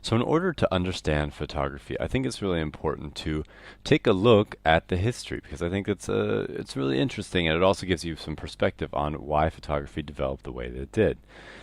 So in order to understand photography, I think it's really important to take a look at the history because I think it's really interesting and it also gives you some perspective on why photography developed the way that it did.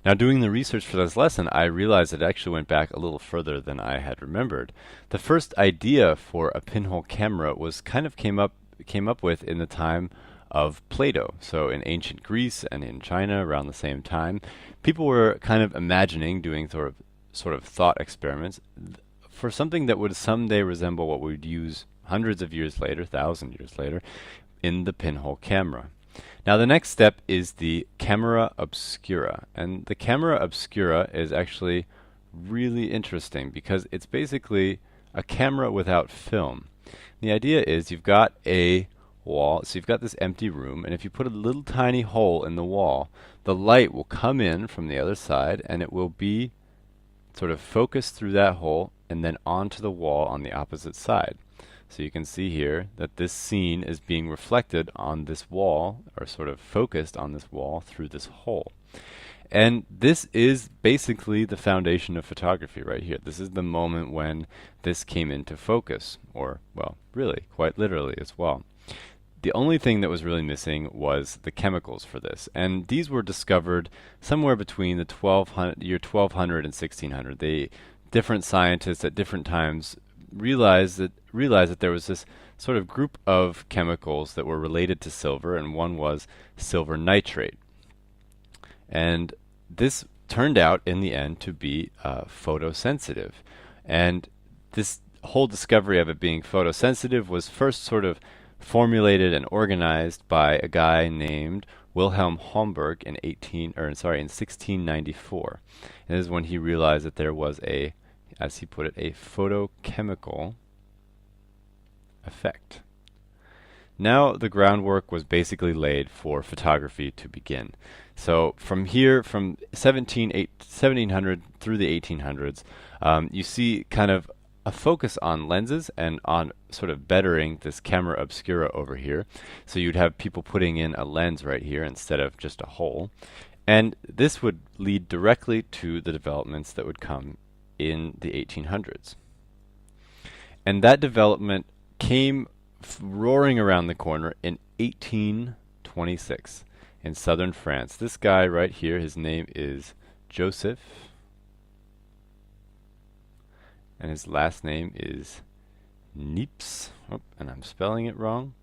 Now, doing the research for this lesson, I realized it actually went back a little further than I had remembered. The first idea for a pinhole camera was kind of came up with in the time of Plato. So in ancient Greece and in China around the same time, people were kind of imagining doing sort of thought experiments for something that would someday resemble what we'd use hundreds of years later, thousand years later, in the pinhole camera. Now the next step is the camera obscura, and the camera obscura is actually really interesting because it's basically a camera without film. The idea is you've got a wall, so you've got this empty room, and if you put a little tiny hole in the wall, the light will come in from the other side and it will be sort of focus through that hole and then onto the wall on the opposite side. So you can see here that this scene is being reflected on this wall, or sort of focused on this wall through this hole. And this is basically the foundation of photography right here. This is the moment when this came into focus, or, well, really, quite literally as well. The only thing that was really missing was the chemicals for this, and these were discovered somewhere between the year 1200 and 1600. The different scientists at different times realized that there was this sort of group of chemicals that were related to silver, and one was silver nitrate. And this turned out in the end to be photosensitive. And this whole discovery of it being photosensitive was first sort of formulated and organized by a guy named Wilhelm Homburg in 1694. And this is when he realized that there was a, as he put it, a photochemical effect. Now the groundwork was basically laid for photography to begin. So from here, from 1700 through the 1800s, you see kind of a focus on lenses and on sort of bettering this camera obscura over here. So you'd have people putting in a lens right here instead of just a hole. And this would lead directly to the developments that would come in the 1800s. And that development came roaring around the corner in 1826 in southern France. This guy right here, his name is Joseph, and his last name is Niepce. Oh, and I'm spelling it wrong.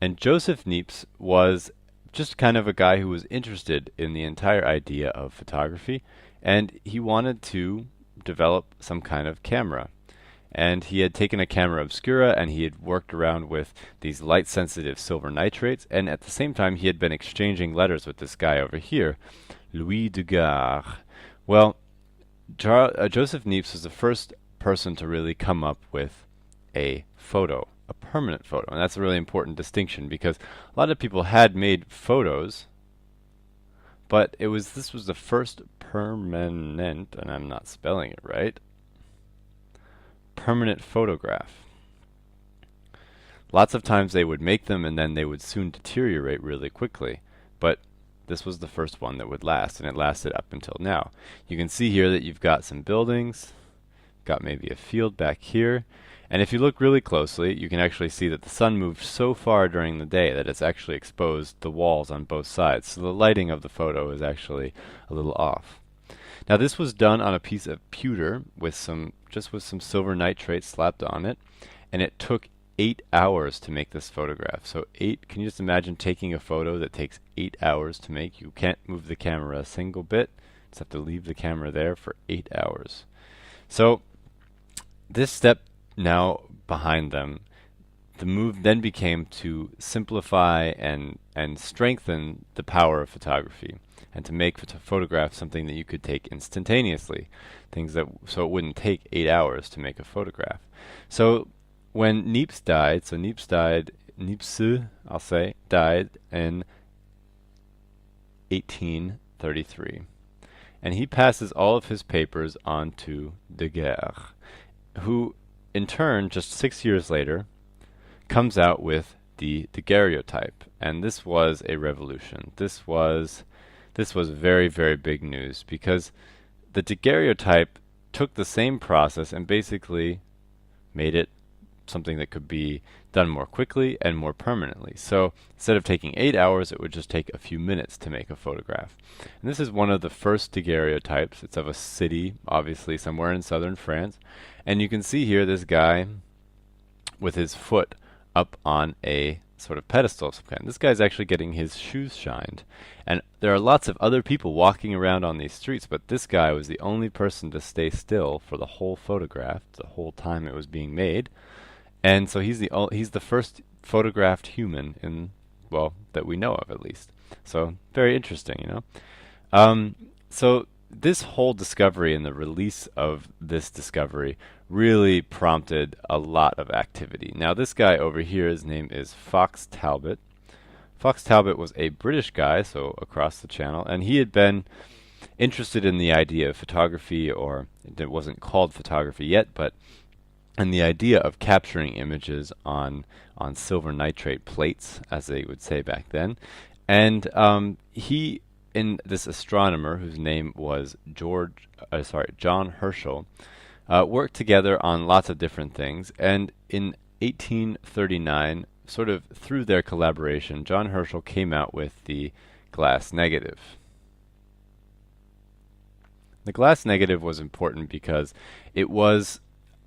And Joseph Niepce was just kind of a guy who was interested in the entire idea of photography, and he wanted to develop some kind of camera. And he had taken a camera obscura and he had worked around with these light sensitive silver nitrates, and at the same time he had been exchanging letters with this guy over here, Louis Daguerre. Well, Joseph Niepce was the first person to really come up with a photo, a permanent photo. And that's a really important distinction because a lot of people had made photos, but this was the first permanent, and I'm not spelling it right, permanent photograph. Lots of times they would make them and then they would soon deteriorate really quickly, but this was the first one that would last, and it lasted up until now. You can see here that you've got some buildings, got maybe a field back here, and if you look really closely, you can actually see that the sun moved so far during the day that it's actually exposed the walls on both sides, so the lighting of the photo is actually a little off. Now this was done on a piece of pewter with some silver nitrate slapped on it, and it took 8 hours to make this photograph. So can you just imagine taking a photo that takes 8 hours to make? You can't move the camera a single bit. Just have to leave the camera there for 8 hours. So this step now behind them, the move then became to simplify and strengthen the power of photography and to make photograph something that you could take instantaneously, so it wouldn't take 8 hours to make a photograph. So when Niepce died, Niepce, I'll say, died in 1833. And he passes all of his papers on to Daguerre, who in turn, just 6 years later, comes out with the daguerreotype. And this was a revolution. This was very, very big news because the daguerreotype took the same process and basically made it something that could be done more quickly and more permanently. So instead of taking 8 hours, it would just take a few minutes to make a photograph. And this is one of the first daguerreotypes. It's of a city, obviously somewhere in southern France. And you can see here this guy with his foot up on a sort of pedestal of some kind. This guy's actually getting his shoes shined. And there are lots of other people walking around on these streets, but this guy was the only person to stay still for the whole photograph, the whole time it was being made. And so he's the first photographed human in, well, that we know of at least. So very interesting, you know. So this whole discovery and the release of this discovery really prompted a lot of activity. Now this guy over here, his name is Fox Talbot. Fox Talbot was a British guy, so across the channel, and he had been interested in the idea of photography, or it wasn't called photography yet, but and the idea of capturing images on silver nitrate plates, as they would say back then. And he and this astronomer, whose name was John Herschel, worked together on lots of different things. And in 1839, sort of through their collaboration, John Herschel came out with the glass negative. The glass negative was important because it was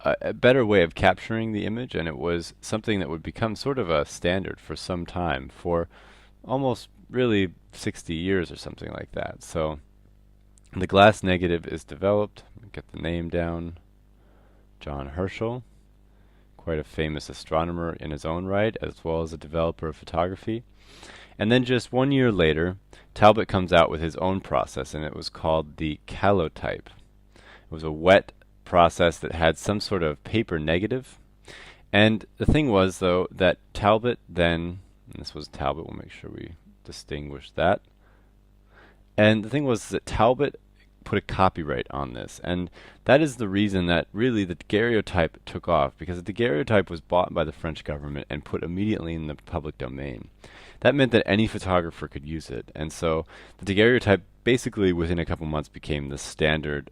a better way of capturing the image, and it was something that would become sort of a standard for some time, for almost really 60 years or something like that. So the glass negative is developed. Get the name down. John Herschel, quite a famous astronomer in his own right, as well as a developer of photography. And then just 1 year later, Talbot comes out with his own process, and it was called the calotype. It was a wet process that had some sort of paper negative. And the thing was, though, that Talbot then, and this was Talbot, we'll make sure we distinguish that. And the thing was that Talbot put a copyright on this, and that is the reason that really the daguerreotype took off, because the daguerreotype was bought by the French government and put immediately in the public domain. That meant that any photographer could use it, and so the daguerreotype basically within a couple months became the standard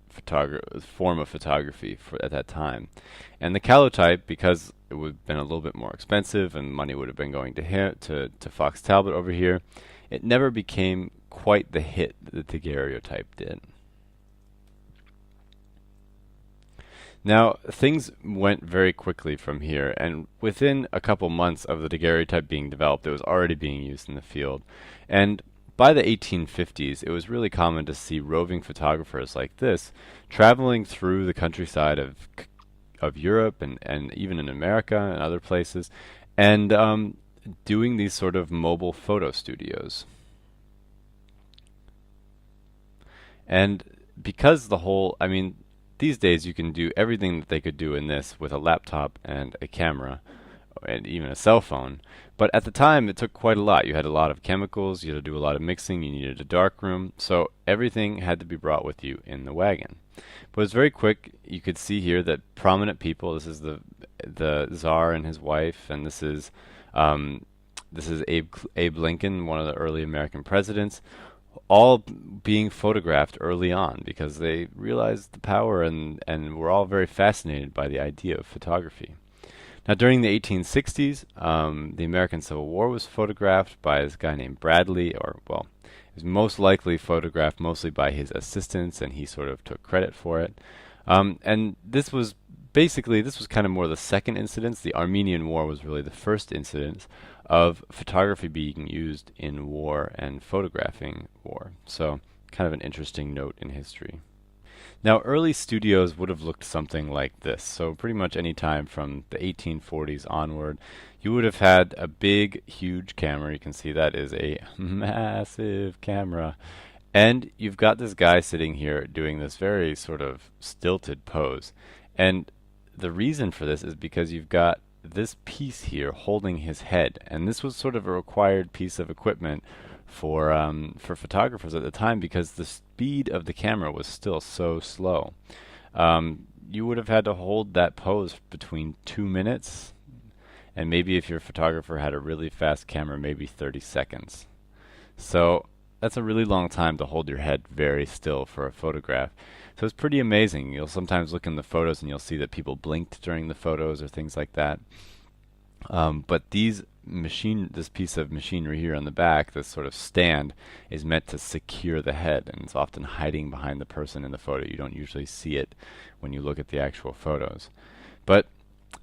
form of photography at that time. And the calotype, because it would have been a little bit more expensive and money would have been going to Fox Talbot over here, it never became quite the hit that the daguerreotype did. Now, things went very quickly from here, and within a couple months of the daguerreotype being developed, it was already being used in the field. And by the 1850s, it was really common to see roving photographers like this traveling through the countryside of Europe and even in America and other places, and doing these sort of mobile photo studios. And because these days you can do everything that they could do in this with a laptop and a camera and even a cell phone. But at the time, it took quite a lot. You had a lot of chemicals, you had to do a lot of mixing, you needed a dark room, so everything had to be brought with you in the wagon. But it was very quick. You could see here that prominent people, this is the Tsar and his wife, and this is Abe Lincoln, one of the early American presidents, all being photographed early on because they realized the power and were all very fascinated by the idea of photography. Now, during the 1860s, the American Civil War was photographed by this guy named Bradley, it was most likely photographed mostly by his assistants, and he sort of took credit for it. And this was kind of more the second incidence. The Armenian War was really the first incidence of photography being used in war and photographing war. So, kind of an interesting note in history. Now, early studios would have looked something like this. So pretty much any time from the 1840s onward, you would have had a big, huge camera. You can see that is a massive camera. And you've got this guy sitting here doing this very sort of stilted pose. And the reason for this is because you've got this piece here holding his head. And this was sort of a required piece of equipment for photographers at the time because the speed of the camera was still so slow. You would have had to hold that pose between 2 minutes, and maybe if your photographer had a really fast camera, maybe 30 seconds. So that's a really long time to hold your head very still for a photograph. So it's pretty amazing. You'll sometimes look in the photos and you'll see that people blinked during the photos or things like that. But this piece of machinery here on the back, this sort of stand, is meant to secure the head, and it's often hiding behind the person in the photo. You don't usually see it when you look at the actual photos. But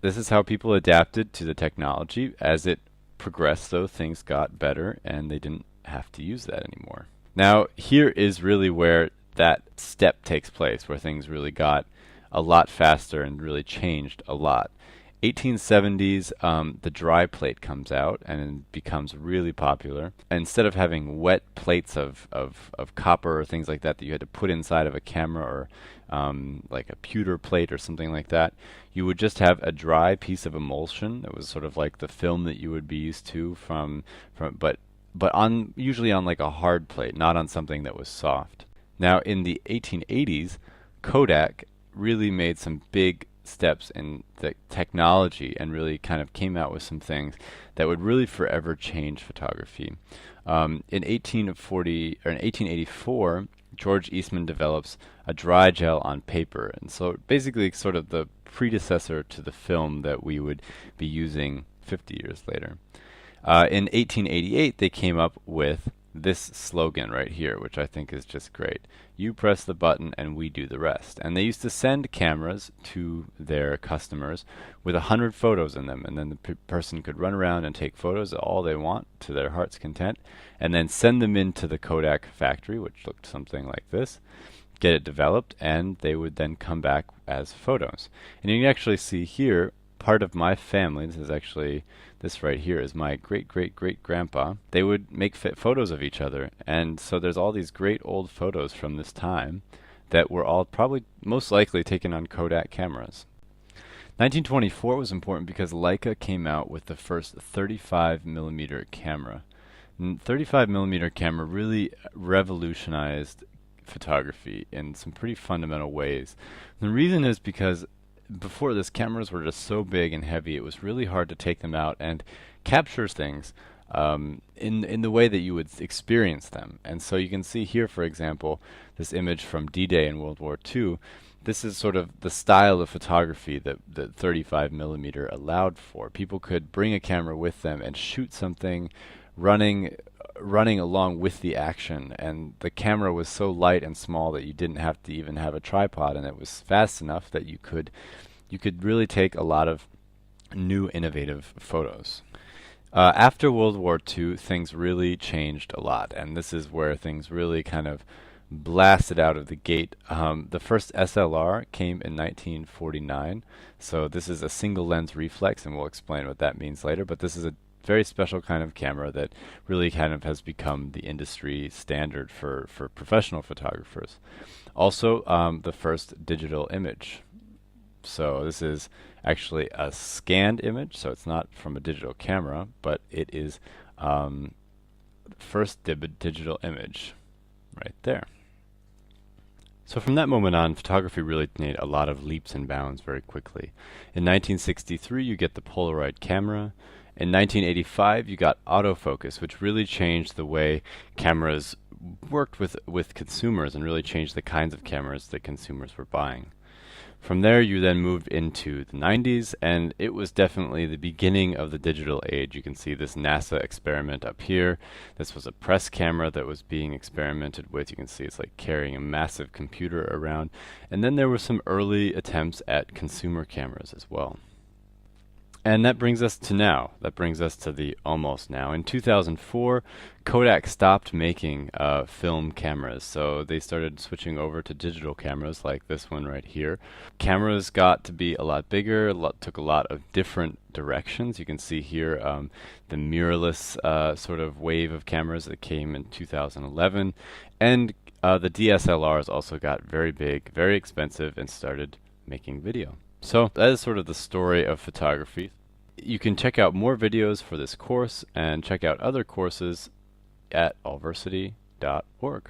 this is how people adapted to the technology. As it progressed, though, things got better, and they didn't have to use that anymore. Now, here is really where that step takes place, where things really got a lot faster and really changed a lot. 1870s, the dry plate comes out and it becomes really popular. Instead of having wet plates of copper or things like that that you had to put inside of a camera, or like a pewter plate or something like that, you would just have a dry piece of emulsion that was sort of like the film that you would be used to but on usually on like a hard plate, not on something that was soft. Now in the 1880s, Kodak really made some big steps in the technology and really kind of came out with some things that would really forever change photography. In 1884, George Eastman develops a dry gel on paper, and so basically sort of the predecessor to the film that we would be using 50 years later. In 1888, they came up with this slogan right here, which I think is just great. You press the button and we do the rest. And they used to send cameras to their customers with 100 photos in them, and then the person could run around and take photos of all they want to their heart's content, and then send them into the Kodak factory, which looked something like this, get it developed, and they would then come back as photos. And you can actually see here part of my family. This right here is my great-great-great-grandpa. They would make photos of each other, and so there's all these great old photos from this time that were all probably most likely taken on Kodak cameras. 1924 was important because Leica came out with the first 35 millimeter camera. 35 millimeter camera really revolutionized photography in some pretty fundamental ways. The reason is because before this, cameras were just so big and heavy, it was really hard to take them out and capture things in the way that you would experience them. And so you can see here, for example, this image from D-Day in World War II. This is sort of the style of photography that 35 millimeter allowed for. People could bring a camera with them and shoot something running along with the action, and the camera was so light and small that you didn't have to even have a tripod, and it was fast enough that you could really take a lot of new innovative photos. After World War II, things really changed a lot, and this is where things really kind of blasted out of the gate. The first SLR came in 1949, so this is a single lens reflex, and we'll explain what that means later, but this is a very special kind of camera that really kind of has become the industry standard for professional photographers. Also, the first digital image. So this is actually a scanned image, so it's not from a digital camera, but it is first digital image right there. So from that moment on, photography really made a lot of leaps and bounds very quickly. In 1963, you get the Polaroid camera. In 1985, you got autofocus, which really changed the way cameras worked with consumers and really changed the kinds of cameras that consumers were buying. From there, you then moved into the 90s, and it was definitely the beginning of the digital age. You can see this NASA experiment up here. This was a press camera that was being experimented with. You can see it's like carrying a massive computer around. And then there were some early attempts at consumer cameras as well. And that brings us to now. That brings us to the almost now. In 2004, Kodak stopped making film cameras, so they started switching over to digital cameras like this one right here. Cameras got to be a lot bigger, took a lot of different directions. You can see here the mirrorless sort of wave of cameras that came in 2011. And the DSLRs also got very big, very expensive, and started making video. So that is sort of the story of photography. You can check out more videos for this course and check out other courses at allversity.org.